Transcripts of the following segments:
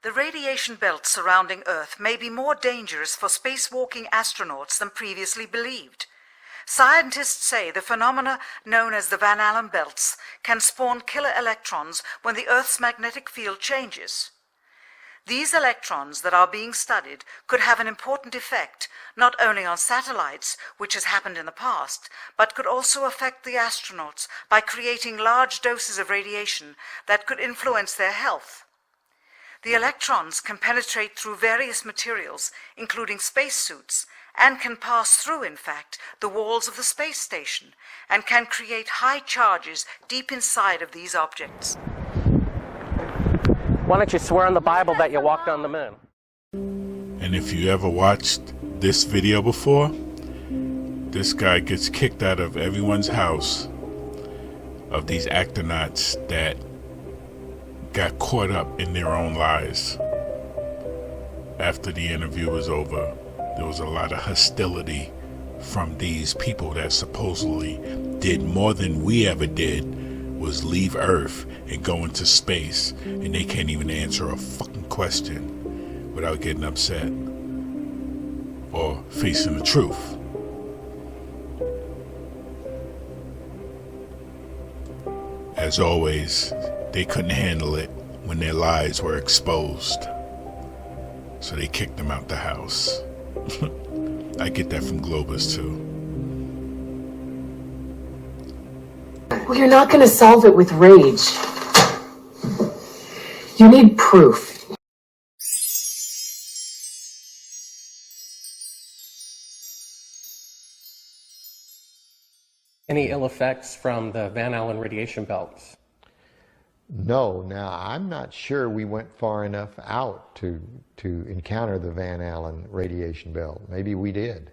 The radiation belt surrounding Earth may be more dangerous for spacewalking astronauts than previously believed. Scientists say the phenomena known as the Van Allen belts can spawn killer electrons when the Earth's magnetic field changes. These electrons that are being studied could have an important effect not only on satellites, which has happened in the past, but could also affect the astronauts by creating large doses of radiation that could influence their health. The electrons can penetrate through various materials, including spacesuits, and can pass through, in fact, the walls of the space station, and can create high charges deep inside of these objects. Why don't you swear on the Bible that you walked on the moon? And if you ever watched this video before, this guy gets kicked out of everyone's house of these astronauts that got caught up in their own lies. After the interview was over, there was a lot of hostility from these people that supposedly did more than we ever did, was leave Earth and go into space, and they can't even answer a fucking question without getting upset or facing the truth. As always, they couldn't handle it when their lies were exposed, so they kicked them out the house. I get that from Globus too. Well, you're not going to solve it with rage. You need proof. Any ill effects from the Van Allen radiation belts? No. Now, I'm not sure we went far enough out to encounter the Van Allen radiation belt. Maybe we did.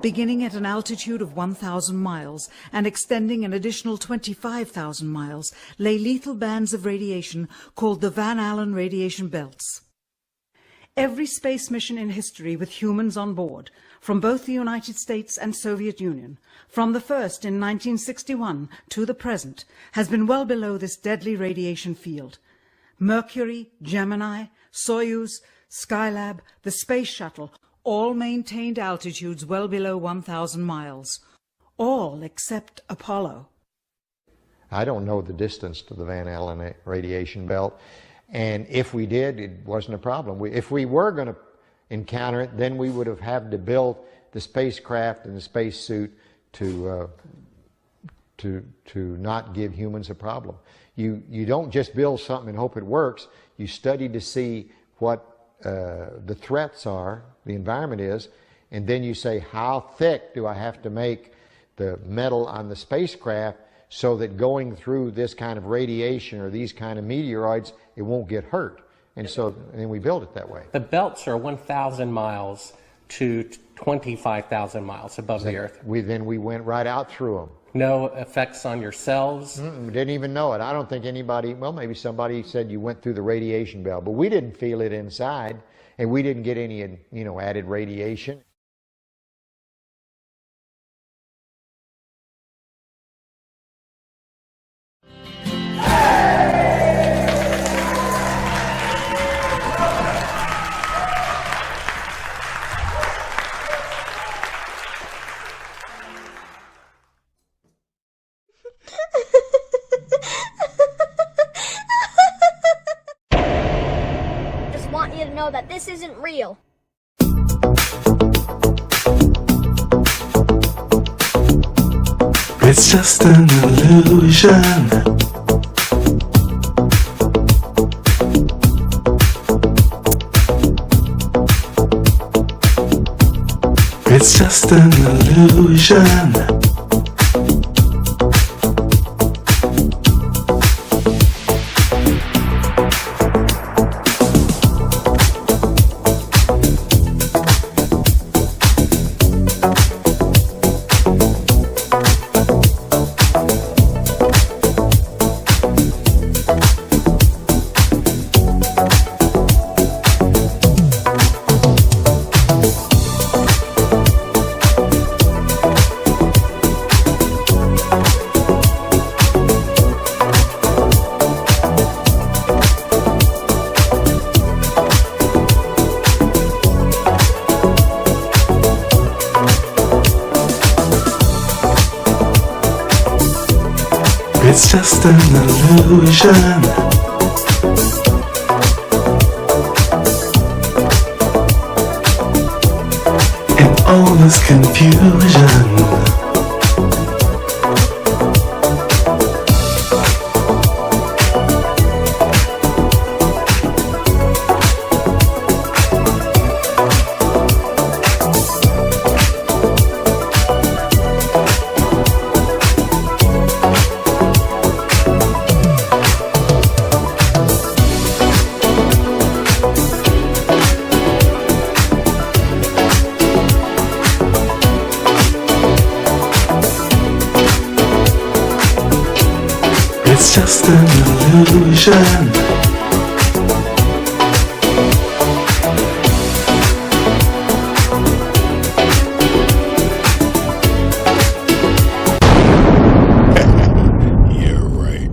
Beginning at an altitude of 1,000 miles and extending an additional 25,000 miles, lay lethal bands of radiation called the Van Allen radiation belts. Every space mission in history with humans on board, from both the United States and Soviet Union, from the first in 1961 to the present, has been well below this deadly radiation field. Mercury, Gemini, Soyuz, Skylab, the Space Shuttle, all maintained altitudes well below 1,000 miles. All except Apollo. I don't know the distance to the Van Allen radiation belt, and if we did, it wasn't a problem. If we were going to encounter it, then we would have had to build the spacecraft and the spacesuit to not give humans a problem. You don't just build something and hope it works. You study to see what the threats are, the environment is, and then you say, how thick do I have to make the metal on the spacecraft so that going through this kind of radiation or these kind of meteoroids, it won't get hurt. And then we build it that way. The belts are 1,000 miles to 25,000 miles above the Earth. Then we went right out through them. No effects on your cells? Didn't even know it. I don't think anybody, well, maybe somebody said you went through the radiation belt, but we didn't feel it inside, and we didn't get any, added radiation. Know that this isn't real. It's just an illusion. It's just an illusion. It's just an illusion. In all this confusion. It's just an illusion. Yeah, right.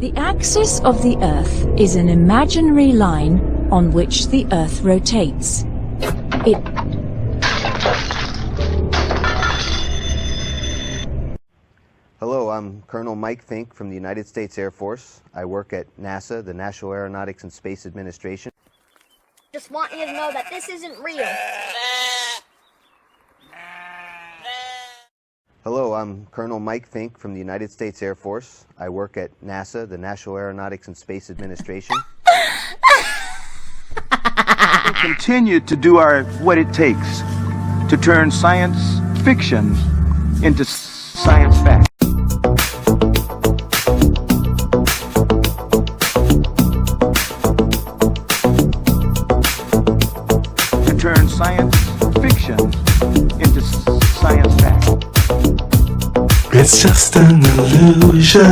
The axis of the Earth is an imaginary line on which the Earth rotates. It Hello, I'm Colonel Mike Fink from the United States Air Force. I work at NASA, the National Aeronautics and Space Administration. Just want you to know that this isn't real. Hello, I'm Colonel Mike Fink from the United States Air Force. I work at NASA, the National Aeronautics and Space Administration. We'll continue to do what it takes to turn science fiction into science fact. To turn science fiction into science fact. It's just an illusion.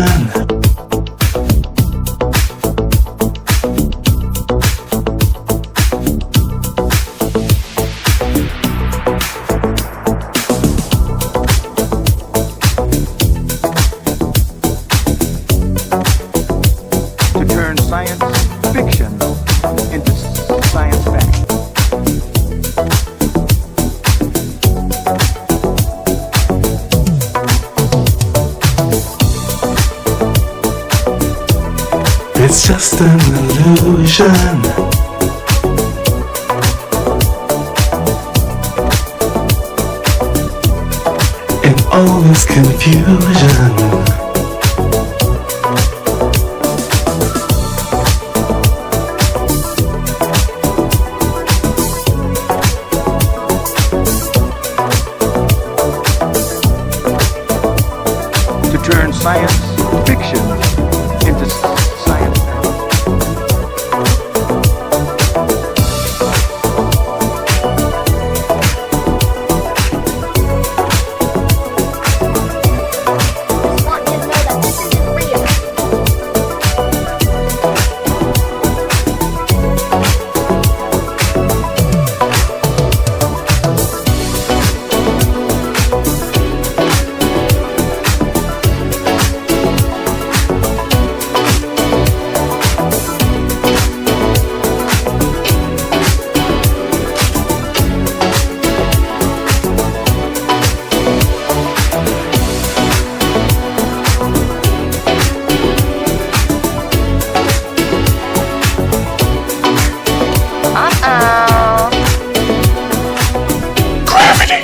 To turn science fiction into science fact. It's just an illusion. In all this confusion. To turn science fiction into science fact. Just want you to know that this isn't real. Gravity.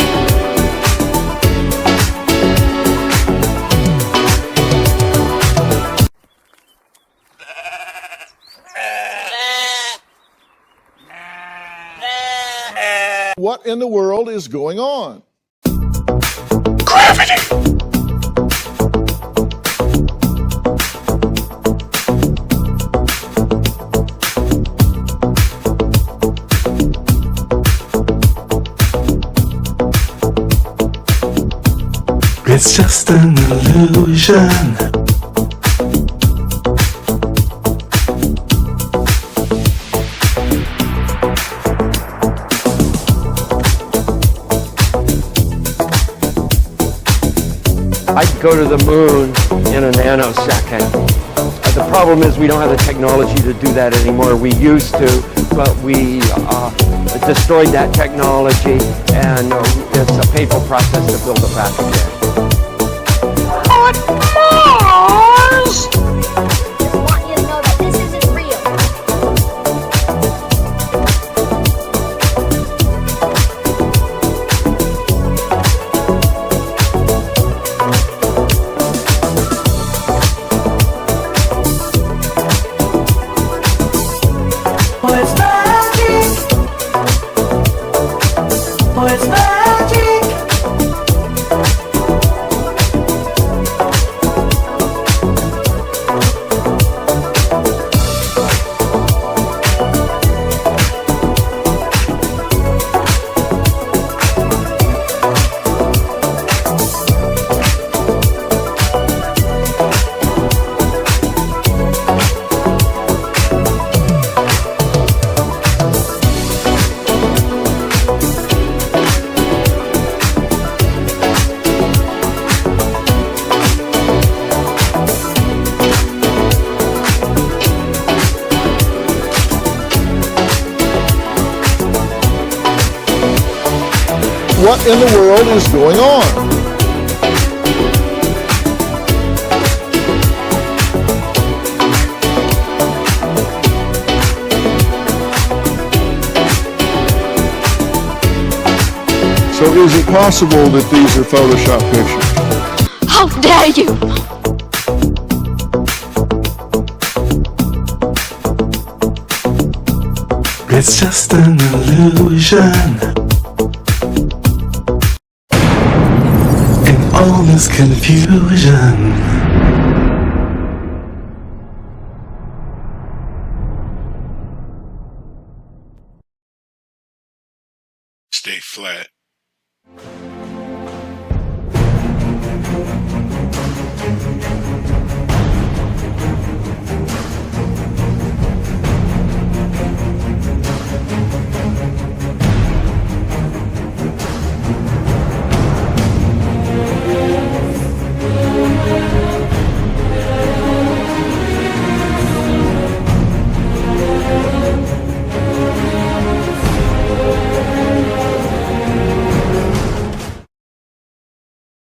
What in the world is going on? Gravity. It's just an illusion. I'd go to the moon in a nanosecond. The problem is we don't have the technology to do that anymore. We used to, but we destroyed that technology, and it's a painful process to build it back again. What in the world is going on? So is it possible that these are Photoshop pictures? How dare you! It's just an illusion. In all this confusion. Stay flat.